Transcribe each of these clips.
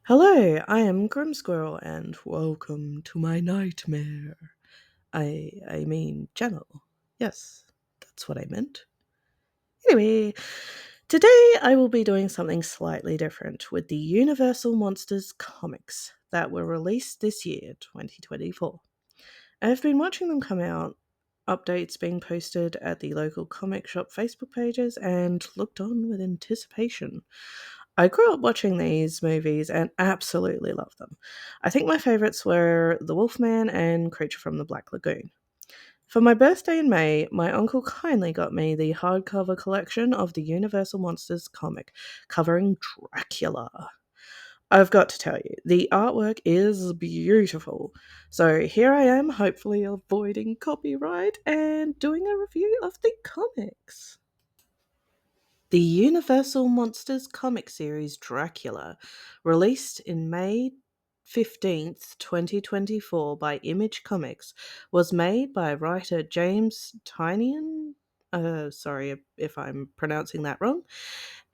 Hello, I am Grim Squirrel, and welcome to my nightmare. I mean channel. Yes, that's what I meant. Anyway, today I will be doing something slightly different with the Universal Monsters comics that were released this year, 2024. I have been watching them come out, updates being posted at the local comic shop Facebook pages, and looked on with anticipation. I grew up watching these movies and absolutely loved them. I think my favourites were The Wolfman and Creature from the Black Lagoon. For my birthday in May, my uncle kindly got me the hardcover collection of the Universal Monsters comic covering Dracula. I've got to tell you, the artwork is beautiful. So here I am, hopefully avoiding copyright and doing a review of the comics. The Universal Monsters comic series Dracula, released in May 15th, 2024 by Image Comics, was made by writer James Tynion, sorry if I'm pronouncing that wrong,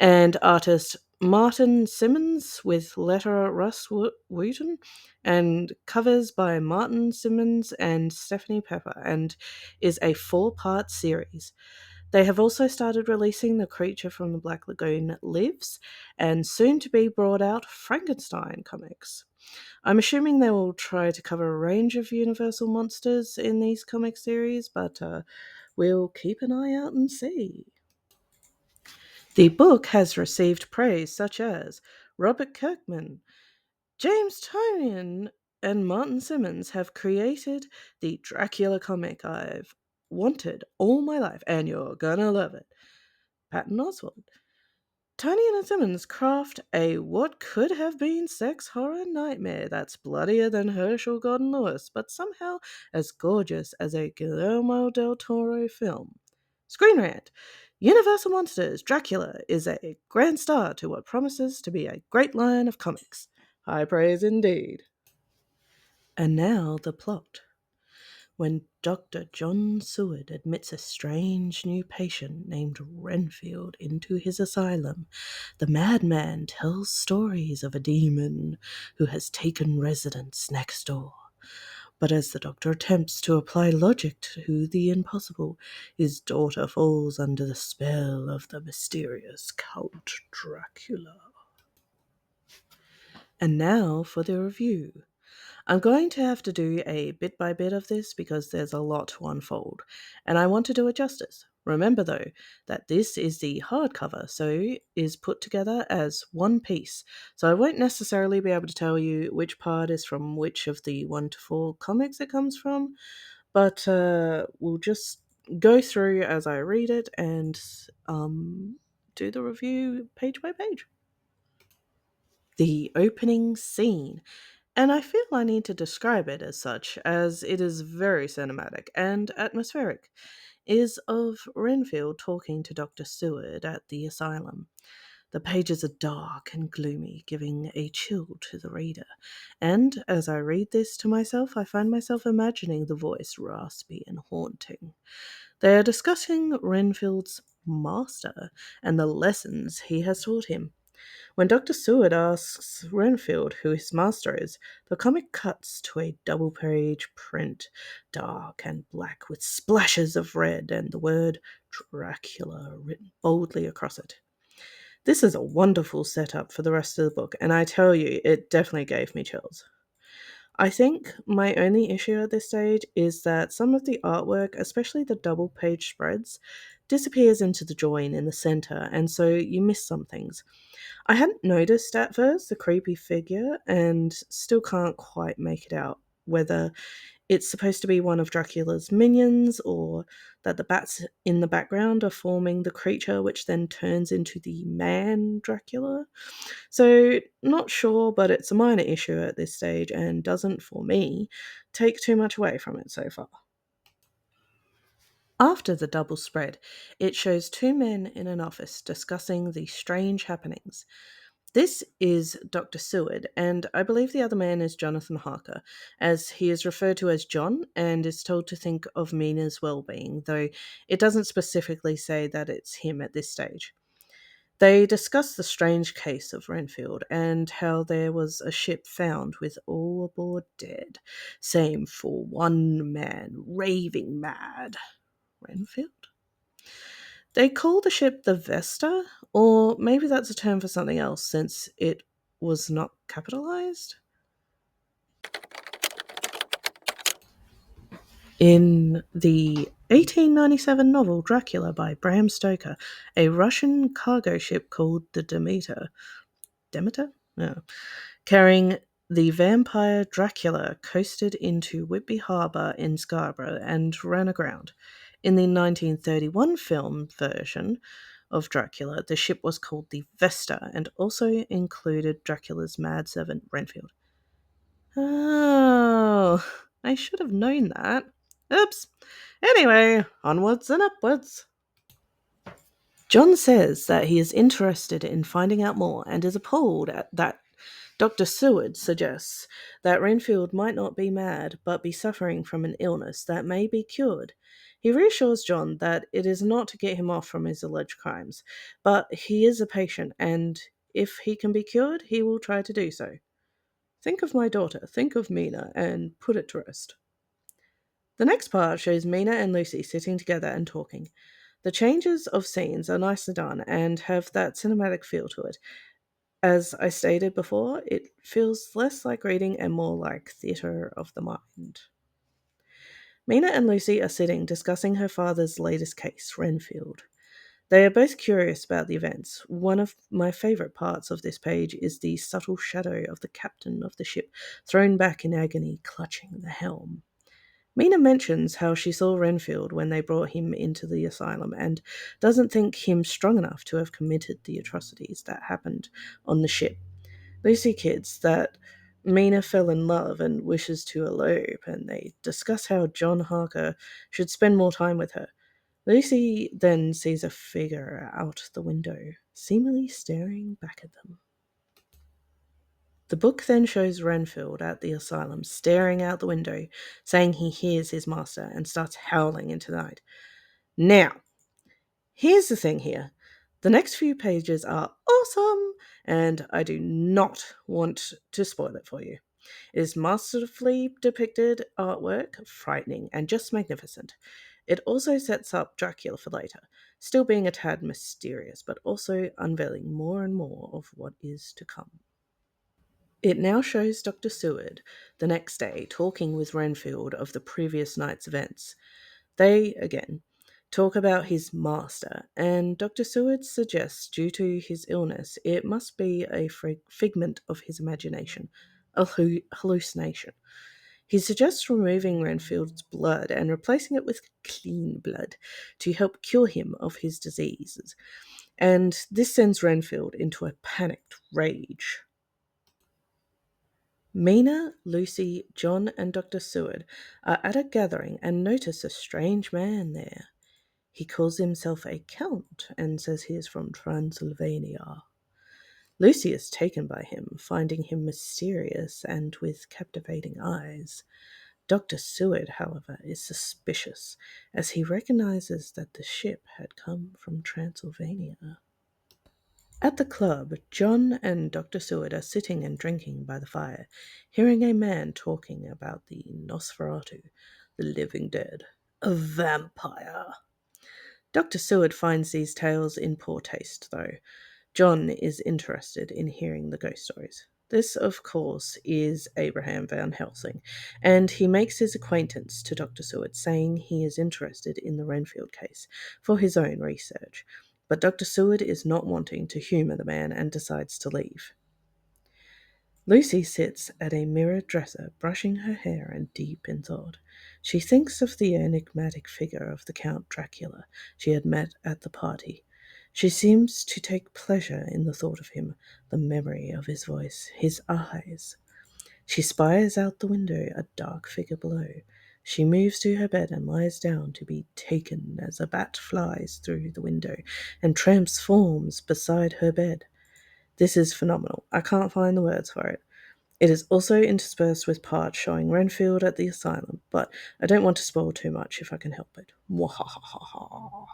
and artist Martin Simmons with letter Russ Wooten, and covers by Martin Simmons and Stephanie Pepper, and is a four-part series. They have also started releasing The Creature from the Black Lagoon Lives and soon to be brought out Frankenstein comics. I'm assuming they will try to cover a range of Universal monsters in these comic series, but we'll keep an eye out and see. The book has received praise such as Robert Kirkman, James Tynion, and Martin Simmons have created the Dracula comic I've wanted all my life, and you're gonna love it. Patton Oswalt. Tony and Simmons craft a what could have been sex horror nightmare that's bloodier than Herschel Gordon Lewis, but somehow as gorgeous as a Guillermo del Toro film. Screen Rant. Universal Monsters Dracula is a grand start to what promises to be a great line of comics. High praise indeed. And now the plot. When Dr. John Seward admits a strange new patient named Renfield into his asylum, the madman tells stories of a demon who has taken residence next door. But as the doctor attempts to apply logic to the impossible, his daughter falls under the spell of the mysterious Count Dracula. And now for the review. I'm going to have to do a bit by bit of this because there's a lot to unfold, and I want to do it justice. Remember, though, that this is the hardcover, so is put together as one piece, so I won't necessarily be able to tell you which part is from which of the 1 to 4 comics it comes from, but we'll just go through as I read it and do the review page by page. The opening scene, and I feel I need to describe it as such, as it is very cinematic and atmospheric, is of Renfield talking to Dr. Seward at the asylum. The pages are dark and gloomy, giving a chill to the reader, and as I read this to myself, I find myself imagining the voice raspy and haunting. They are discussing Renfield's master and the lessons he has taught him. When Dr. Seward asks Renfield who his master is, the comic cuts to a double page print, dark and black, with splashes of red and the word Dracula written boldly across it. This is a wonderful setup for the rest of the book, and I tell you, it definitely gave me chills. I think my only issue at this stage is that some of the artwork, especially the double page spreads, disappears into the join in the center, and so you miss some things. I hadn't noticed at first the creepy figure and still can't quite make it out whether it's supposed to be one of Dracula's minions or that the bats in the background are forming the creature which then turns into the man Dracula. So, not sure, but it's a minor issue at this stage and doesn't, for me, take too much away from it so far. After the double spread, it shows two men in an office discussing the strange happenings. This is Dr. Seward, and I believe the other man is Jonathan Harker, as he is referred to as John and is told to think of Mina's well-being, though it doesn't specifically say that it's him at this stage. They discuss the strange case of Renfield and how there was a ship found with all aboard dead, same for one man raving mad. Renfield? They call the ship the Vesta, or maybe that's a term for something else since it was not capitalized? In the 1897 novel Dracula by Bram Stoker, a Russian cargo ship called the Demeter? No. Carrying the vampire Dracula coasted into Whitby Harbour in Scarborough and ran aground. In the 1931 film version of Dracula, the ship was called the Vesta and also included Dracula's mad servant Renfield. Oh, I should have known that. Oops. Anyway, onwards and upwards. John says that he is interested in finding out more and is appalled at that Dr. Seward suggests that Renfield might not be mad but be suffering from an illness that may be cured. He reassures John that it is not to get him off from his alleged crimes, but he is a patient and if he can be cured, he will try to do so. Think of my daughter, think of Mina, and put it to rest. The next part shows Mina and Lucy sitting together and talking. The changes of scenes are nicely done and have that cinematic feel to it. As I stated before, it feels less like reading and more like theatre of the mind. Mina and Lucy are sitting discussing her father's latest case, Renfield. They are both curious about the events. One of my favourite parts of this page is the subtle shadow of the captain of the ship, thrown back in agony, clutching the helm. Mina mentions how she saw Renfield when they brought him into the asylum and doesn't think him strong enough to have committed the atrocities that happened on the ship. Lucy kids that Mina fell in love and wishes to elope, and they discuss how John Harker should spend more time with her. Lucy then sees a figure out the window, seemingly staring back at them. The book then shows Renfield at the asylum, staring out the window, saying he hears his master, and starts howling into the night. Now, here's the thing here. The next few pages are awesome, and I do not want to spoil it for you. It is masterfully depicted artwork, frightening, and just magnificent. It also sets up Dracula for later, still being a tad mysterious, but also unveiling more and more of what is to come. It now shows Dr. Seward the next day talking with Renfield of the previous night's events. They, again, talk about his master, and Dr. Seward suggests due to his illness it must be a figment of his imagination, a hallucination. He suggests removing Renfield's blood and replacing it with clean blood to help cure him of his diseases, and this sends Renfield into a panicked rage. Mina, Lucy, John, and Dr. Seward are at a gathering and notice a strange man there. He calls himself a count and says he is from Transylvania. Lucy is taken by him, finding him mysterious and with captivating eyes. Dr. Seward, however, is suspicious as he recognizes that the ship had come from Transylvania. At the club, John and Dr. Seward are sitting and drinking by the fire, hearing a man talking about the Nosferatu, the living dead, a vampire. Dr. Seward finds these tales in poor taste, though. John is interested in hearing the ghost stories. This, of course, is Abraham Van Helsing, and he makes his acquaintance to Dr. Seward, saying he is interested in the Renfield case for his own research. But Dr. Seward is not wanting to humour the man and decides to leave. Lucy sits at a mirrored dresser, brushing her hair and deep in thought. She thinks of the enigmatic figure of the Count Dracula she had met at the party. She seems to take pleasure in the thought of him, the memory of his voice, his eyes. She spies out the window a dark figure below. She moves to her bed and lies down to be taken as a bat flies through the window and transforms beside her bed. This is phenomenal. I can't find the words for it. It is also interspersed with parts showing Renfield at the asylum, but I don't want to spoil too much if I can help it. Mwahahaha.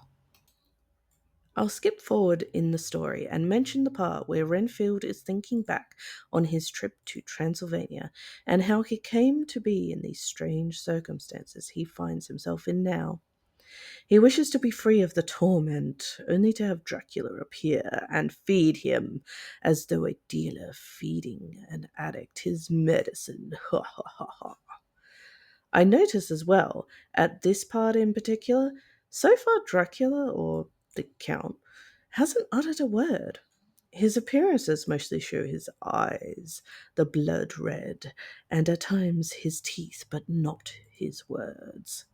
I'll skip forward in the story and mention the part where Renfield is thinking back on his trip to Transylvania and how he came to be in these strange circumstances he finds himself in now. He wishes to be free of the torment, only to have Dracula appear and feed him as though a dealer feeding an addict his medicine. Ha ha ha ha. I notice as well, at this part in particular, so far Dracula, or the Count, hasn't uttered a word. His appearances mostly show his eyes, the blood red, and at times his teeth, but not his words.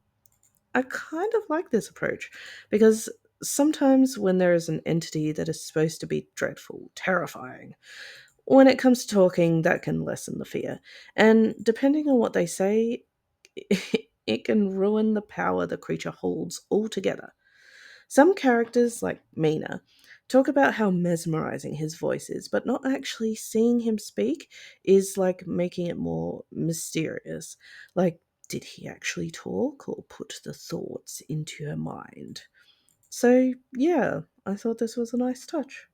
I kind of like this approach because sometimes when there is an entity that is supposed to be dreadful, terrifying, when it comes to talking, that can lessen the fear. And depending on what they say, it can ruin the power the creature holds altogether. Some characters, like Mina, talk about how mesmerizing his voice is, but not actually seeing him speak is like making it more mysterious. Like, did he actually talk or put the thoughts into her mind? So, yeah, I thought this was a nice touch.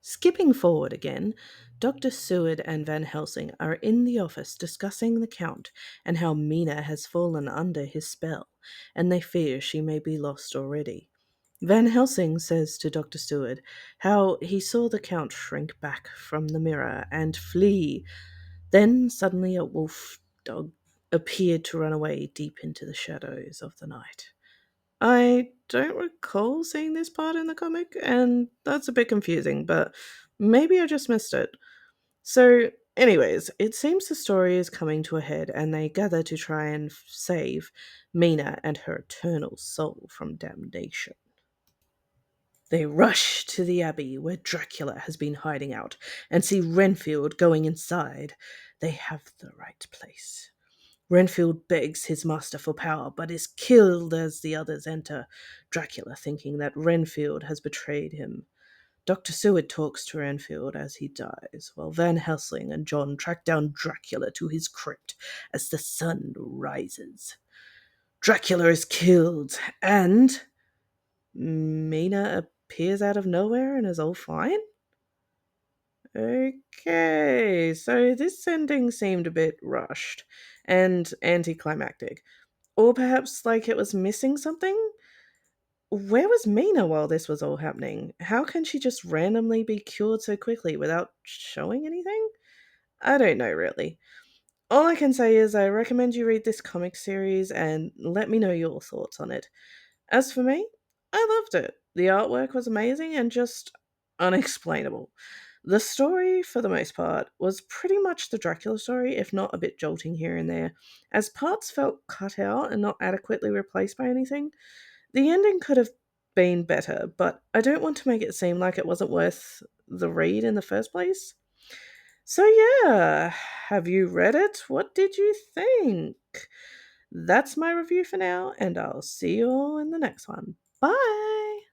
Skipping forward again, Dr. Seward and Van Helsing are in the office discussing the Count and how Mina has fallen under his spell, and they fear she may be lost already. Van Helsing says to Dr. Seward how he saw the Count shrink back from the mirror and flee. Then suddenly a wolf dog appeared to run away deep into the shadows of the night. I don't recall seeing this part in the comic, and that's a bit confusing, but maybe I just missed it. So, anyways, it seems the story is coming to a head, and they gather to try and save Mina and her eternal soul from damnation. They rush to the abbey where Dracula has been hiding out and see Renfield going inside. They have the right place. Renfield begs his master for power, but is killed as the others enter, Dracula thinking that Renfield has betrayed him. Dr. Seward talks to Renfield as he dies, while Van Helsing and John track down Dracula to his crypt as the sun rises. Dracula is killed, and Mina appears out of nowhere and is all fine? Okay, so this ending seemed a bit rushed and anticlimactic. Or perhaps like it was missing something? Where was Mina while this was all happening? How can she just randomly be cured so quickly without showing anything? I don't know really. All I can say is I recommend you read this comic series and let me know your thoughts on it. As for me, I loved it. The artwork was amazing and just unexplainable. The story, for the most part, was pretty much the Dracula story, if not a bit jolting here and there, as parts felt cut out and not adequately replaced by anything. The ending could have been better, but I don't want to make it seem like it wasn't worth the read in the first place. So, yeah, have you read it? What did you think? That's my review for now, and I'll see you all in the next one. Bye!